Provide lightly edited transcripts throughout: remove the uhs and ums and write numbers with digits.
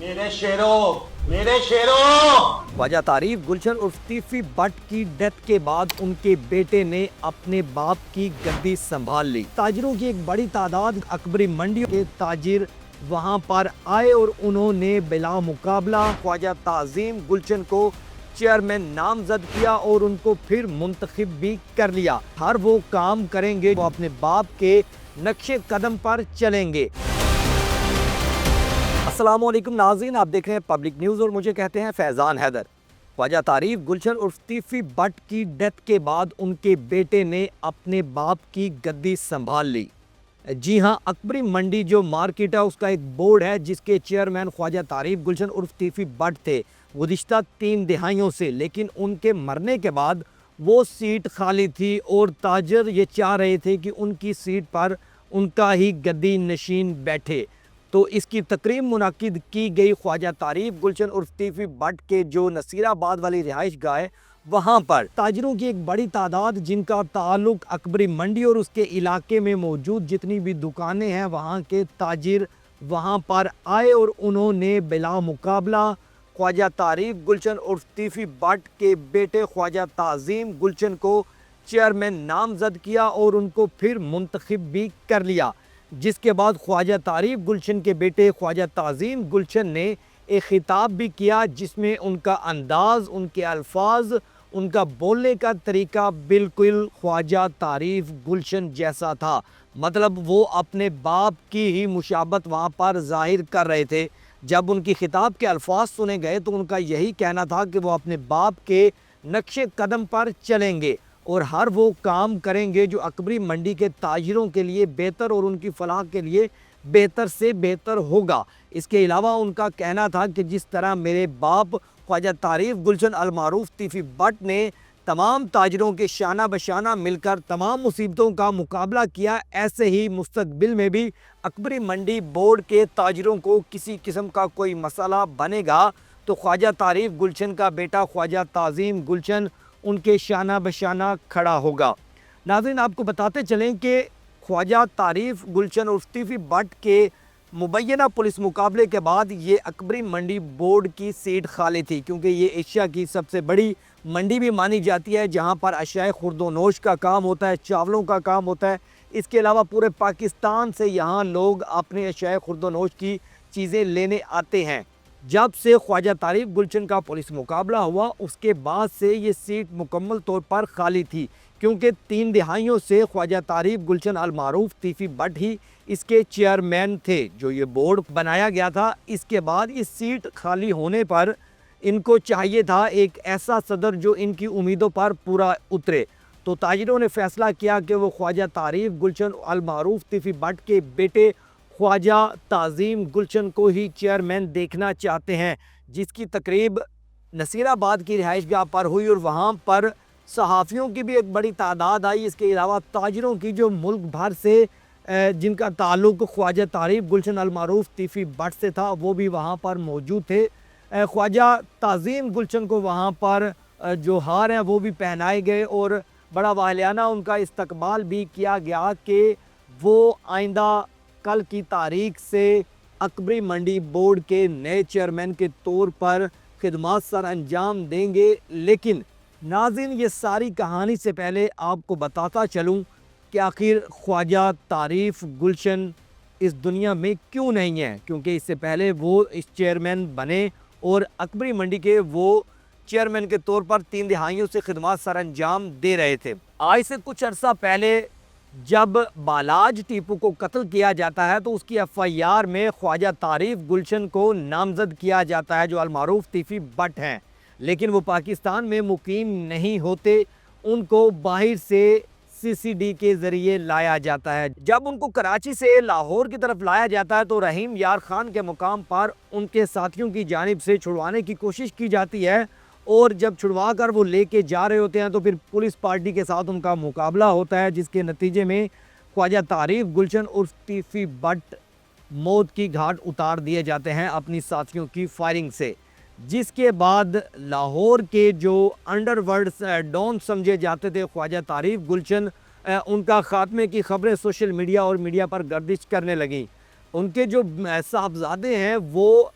मेरे शेरों मेरे शेरों। ख्वाजा तारीफ गुलशन उर्फ तीफी बट की डेथ के बाद उनके बेटे ने अपने बाप की गद्दी संभाल ली। ताजिरों की एक बड़ी तादाद अकबरी मंडियों के ताजिर वहां पर आए और उन्होंने बिला मुकाबला ख्वाजा ताजीम गुलशन को चेयरमैन नामजद किया और उनको फिर मुंतखब भी कर लिया। हर वो काम करेंगे, वो अपने बाप के नक्शे कदम पर चलेंगे। अस्सलामुअलैकुम नाज़रीन, आप देख रहे हैं पब्लिक न्यूज़ और मुझे कहते हैं फैज़ान हैदर। ख्वाजा तारीफ गुलशन उर्फ तीफी बट की डेथ के बाद उनके बेटे ने अपने बाप की गद्दी संभाल ली। जी हाँ, अकबरी मंडी जो मार्केट है उसका एक बोर्ड है जिसके चेयरमैन ख्वाजा तारीफ गुलशन उर्फ तीफी बट थे गुज़िश्ता 3 दिहाइयों से, लेकिन उनके मरने के बाद वो सीट खाली थी और ताजर ये चाह रहे थे कि उनकी सीट पर उनका ही गद्दी नशीन बैठे। तो इसकी तकरीब मुनाकिद की गई ख्वाजा तारीफ गुलशन उर्फ तीफी बट के जो नसीराबाद वाली रिहाइश गाह है वहाँ पर ताजिरों की एक बड़ी तादाद जिनका ताल्लुक अकबरी मंडी और उसके इलाके में मौजूद जितनी भी दुकानें हैं वहाँ के ताजिर वहाँ पर आए और उन्होंने बिला मुकाबला ख्वाजा तारीफ गुलशन उर्फ तीफी बट के बेटे ख्वाजा ताजीम गुलशन को चेयरमैन नामजद किया और उनको फिर मुंतखब भी कर लिया। जिसके बाद ख्वाजा तारीफ गुलशन के बेटे ख्वाजा ताजीम गुलशन ने एक खिताब भी किया जिसमें उनका अंदाज़, उनके अल्फाज, उनका बोलने का तरीका बिल्कुल ख्वाजा तारीफ गुलशन जैसा था। मतलब वो अपने बाप की ही मुशाबत वहाँ पर ज़ाहिर कर रहे थे। जब उनकी खिताब के अल्फाज सुने गए तो उनका यही कहना था कि वो अपने बाप के नक्शे कदम पर चलेंगे और हर वो काम करेंगे जो अकबरी मंडी के ताजिरों के लिए बेहतर और उनकी फलाह के लिए बेहतर से बेहतर होगा। इसके अलावा उनका कहना था कि जिस तरह मेरे बाप ख्वाजा तारीफ गुलशन अलमारूफ तीफी बट ने तमाम ताजिरों के शाना बशाना मिलकर तमाम मुसीबतों का मुकाबला किया, ऐसे ही मुस्तकबिल में भी अकबरी मंडी बोर्ड के ताजिरों को किसी किस्म का कोई मसला बनेगा तो ख्वाजा तारीफ गुलशन का बेटा ख्वाजा ताजीम गुलशन उनके शाना बशाना खड़ा होगा। नाज़रीन, आपको बताते चलें कि ख्वाजा तारीफ गुलशन उर्फ तीफी बट के मुबैना पुलिस मुकाबले के बाद ये अकबरी मंडी बोर्ड की सीट खाली थी, क्योंकि ये एशिया की सबसे बड़ी मंडी भी मानी जाती है जहाँ पर अशियाए खुर्दोनोश का काम होता है, चावलों का काम होता है। इसके अलावा पूरे पाकिस्तान से यहाँ लोग अपने अशियाए खुर्दोनोश की चीज़ें लेने आते हैं। जब से ख्वाजा तारीफ गुलशन का पुलिस मुकाबला हुआ उसके बाद से ये सीट मुकम्मल तौर पर खाली थी, क्योंकि 3 दिहाइयों से ख्वाजा तारीफ गुलशन अलमारूफ तीफी बट ही इसके चेयरमैन थे जो ये बोर्ड बनाया गया था। इसके बाद इस सीट खाली होने पर इनको चाहिए था एक ऐसा सदर जो इनकी उम्मीदों पर पूरा उतरे। तो ताजिरों ने फैसला किया कि वो ख्वाजा तारीफ गुलशन अलमारूफ तीफी बट के बेटे ख्वाजा ताजीम गुलशन को ही चेयरमैन देखना चाहते हैं, जिसकी तकरीब नसीराबाद की रिहाइश गाह पर हुई और वहाँ पर सहाफ़ियों की भी एक बड़ी तादाद आई। इसके अलावा ताजिरों की जो मुल्क भर से जिनका ताल्लुक ख्वाजा तारीफ गुलशन अलमारूफ तीफी बट से था वो भी वहाँ पर मौजूद थे। ख्वाजा ताजीम गुलशन को वहाँ पर जो हार हैं वो भी पहनाए गए और बड़ा वाहियाना उनका इस्तकबाल भी किया गया कि वो आइंदा कल की तारीख से अकबरी मंडी बोर्ड के नए चेयरमैन के तौर पर खिदमत सर अंजाम देंगे। लेकिन नाज़रीन, ये सारी कहानी से पहले आपको बताता चलूँ कि आखिर ख्वाजा तारीफ गुलशन इस दुनिया में क्यों नहीं है, क्योंकि इससे पहले वो इस चेयरमैन बने और अकबरी मंडी के वो चेयरमैन के तौर पर 3 दिहाइयों से खिदमत सर अंजाम दे रहे थे। आज से कुछ अरसा पहले जब बालाज टीपू को कत्ल किया जाता है तो उसकी एफआईआर में ख्वाजा तारीफ गुलशन को नामजद किया जाता है जो अलमारूफ तीफी बट हैं, लेकिन वो पाकिस्तान में मुकीम नहीं होते। उनको बाहर से सीसीडी के ज़रिए लाया जाता है। जब उनको कराची से लाहौर की तरफ लाया जाता है तो रहीम यार खान के मुकाम पर उनके साथियों की जानिब से छुड़वाने की कोशिश की जाती है और जब छुड़वा कर वो लेके जा रहे होते हैं तो फिर पुलिस पार्टी के साथ उनका मुकाबला होता है, जिसके नतीजे में ख्वाजा तारीफ गुलशन उर्फ तीफी बट मौत की घाट उतार दिए जाते हैं अपनी साथियों की फायरिंग से। जिसके बाद लाहौर के जो अंडरवर्ल्ड डॉन समझे जाते थे ख्वाजा तारीफ गुलशन, उनका ख़ात्मे की खबरें सोशल मीडिया और मीडिया पर गर्दिश करने लगीं। उनके जो साहबजादे हैं वो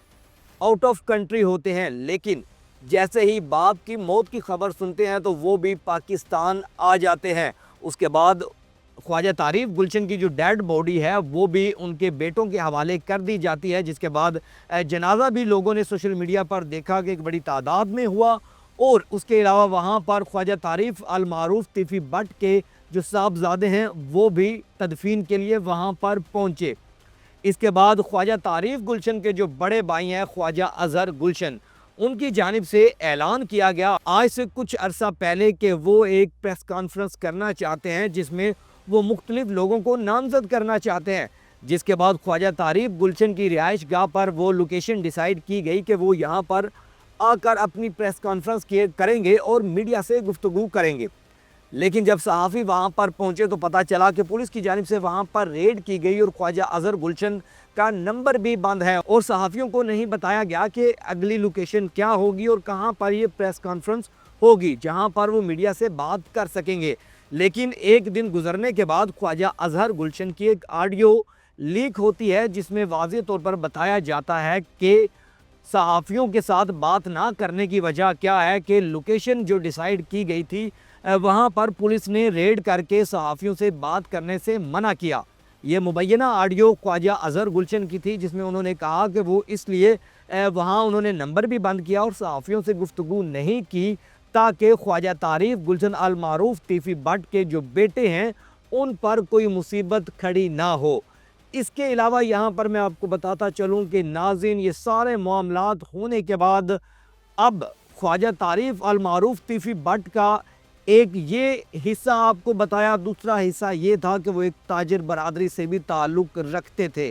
आउट ऑफ कंट्री होते हैं, लेकिन जैसे ही बाप की मौत की खबर सुनते हैं तो वो भी पाकिस्तान आ जाते हैं। उसके बाद ख्वाजा तारीफ़ गुलशन की जो डेड बॉडी है वो भी उनके बेटों के हवाले कर दी जाती है, जिसके बाद जनाजा भी लोगों ने सोशल मीडिया पर देखा कि एक बड़ी तादाद में हुआ। और उसके अलावा वहाँ पर ख्वाजा तारीफ़ अल मारूफ तीफ़ी भट्ट के जो साहबजादे हैं वो भी तदफीन के लिए वहाँ पर पहुँचे। इसके बाद ख्वाजा तारीफ़ गुलशन के जो बड़े भाई हैं ख्वाजा अज़हर गुलशन, उनकी जानिब से ऐलान किया गया आज से कुछ अरसा पहले कि वो एक प्रेस कॉन्फ्रेंस करना चाहते हैं जिसमें वो मुख्तलिफ लोगों को नामज़द करना चाहते हैं। जिसके बाद ख्वाजा तारीफ़ गुलशन की रिहाइश गाह पर वो लोकेशन डिसाइड की गई कि वो यहाँ पर आकर अपनी प्रेस कॉन्फ्रेंस करेंगे और मीडिया से गुफ्तगू करेंगे। लेकिन जब सहाफ़ी वहाँ पर पहुँचे तो पता चला कि पुलिस की जानिब से वहाँ पर रेड की गई और ख्वाजा अज़हर गुलशन का नंबर भी बंद है और सहाफ़ियों को नहीं बताया गया कि अगली लोकेशन क्या होगी और कहाँ पर ये प्रेस कॉन्फ्रेंस होगी जहाँ पर वो मीडिया से बात कर सकेंगे। लेकिन एक दिन गुजरने के बाद ख्वाजा अज़हर गुलशन की एक ऑडियो लीक होती है जिसमें वाज़ेह तौर पर बताया जाता है कि सहाफ़ियों के साथ बात ना करने की वजह क्या है कि लोकेशन जो डिसाइड की गई थी वहाँ पर पुलिस ने रेड करके सहाफ़ियों से बात करने से मना किया। ये मुबैना ऑडियो ख्वाजा अज़हर गुलशन की थी जिसमें उन्होंने कहा कि वो इसलिए वहाँ उन्होंने नंबर भी बंद किया और सहाफ़ियों से गुफ्तगू नहीं की ताकि ख्वाजा तारीफ़ गुलशन अल मारूफ तीफ़ी भट्ट के जो बेटे हैं उन पर कोई मुसीबत खड़ी ना हो। इसके अलावा यहाँ पर मैं आपको बताता चलूँ कि नाज़रीन ये सारे मामलात होने के बाद अब ख्वाजा तारीफ़ अल मारूफ तीफ़ी भट्ट का एक ये हिस्सा आपको बताया, दूसरा हिस्सा ये था कि वो एक ताजिर बरादरी से भी ताल्लुक़ रखते थे।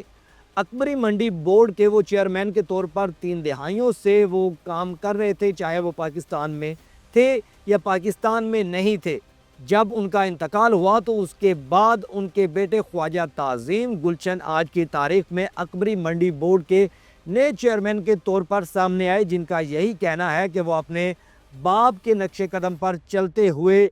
अकबरी मंडी बोर्ड के वो चेयरमैन के तौर पर 3 दहाइयों से वो काम कर रहे थे, चाहे वो पाकिस्तान में थे या पाकिस्तान में नहीं थे। जब उनका इंतकाल हुआ तो उसके बाद उनके बेटे ख्वाजा ताज़ीम गुलशन आज की तारीख़ में अकबरी मंडी बोर्ड के नए चेयरमैन के तौर पर सामने आए, जिनका यही कहना है कि वो अपने बाप के नक्शे कदम पर चलते हुए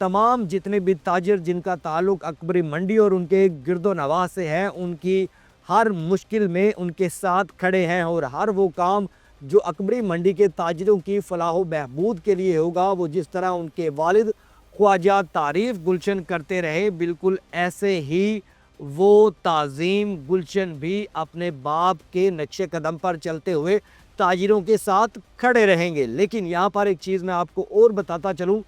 तमाम जितने भी ताजिर जिनका ताल्लुक़ अकबरी मंडी और उनके गिरदो नवाह से है उनकी हर मुश्किल में उनके साथ खड़े हैं और हर वो काम जो अकबरी मंडी के ताजिरों की फलाह व बहबूद के लिए होगा वो जिस तरह उनके वालिद ख्वाजा तारीफ़ गुलशन करते रहे, बिल्कुल ऐसे ही वो ताज़ीम गुलशन भी अपने बाप के नक्शे कदम पर चलते हुए ताजिरों के साथ खड़े रहेंगे। लेकिन यहाँ पर एक चीज़ मैं आपको और बताता चलूँ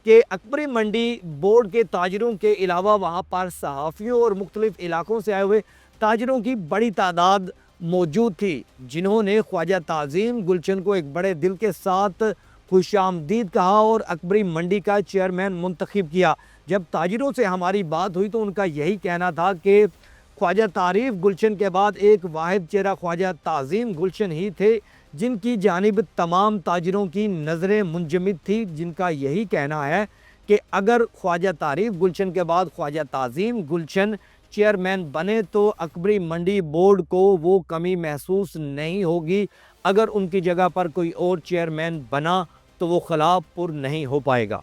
कि अकबरी मंडी बोर्ड के ताजिरों के अलावा वहाँ पर सहाफ़ियों और मुख्तलिफ़ इलाक़ों से आए हुए ताजिरों की बड़ी तादाद मौजूद थी जिन्होंने ख्वाजा ताज़ीम गुलशन को एक बड़े दिल के साथ खुशामदीद कहा और अकबरी मंडी का चेयरमैन मुंतखब किया। जब ताजिरों से हमारी बात हुई तो उनका यही कहना था कि ख्वाजा तारीफ़ गुलशन के बाद एक वाहिद चेहरा ख्वाजा ताज़ीम गुलशन ही थे जिनकी जानिब तमाम ताजिरों की नज़रें मुंजमद थी, जिनका यही कहना है कि अगर ख्वाजा तारीफ़ गुलशन के बाद ख्वाजा ताज़ीम गुलशन चेयरमैन बने तो अकबरी मंडी बोर्ड को वो कमी महसूस नहीं होगी, अगर उनकी जगह पर कोई और चेयरमैन बना तो वो खला पुर नहीं हो पाएगा।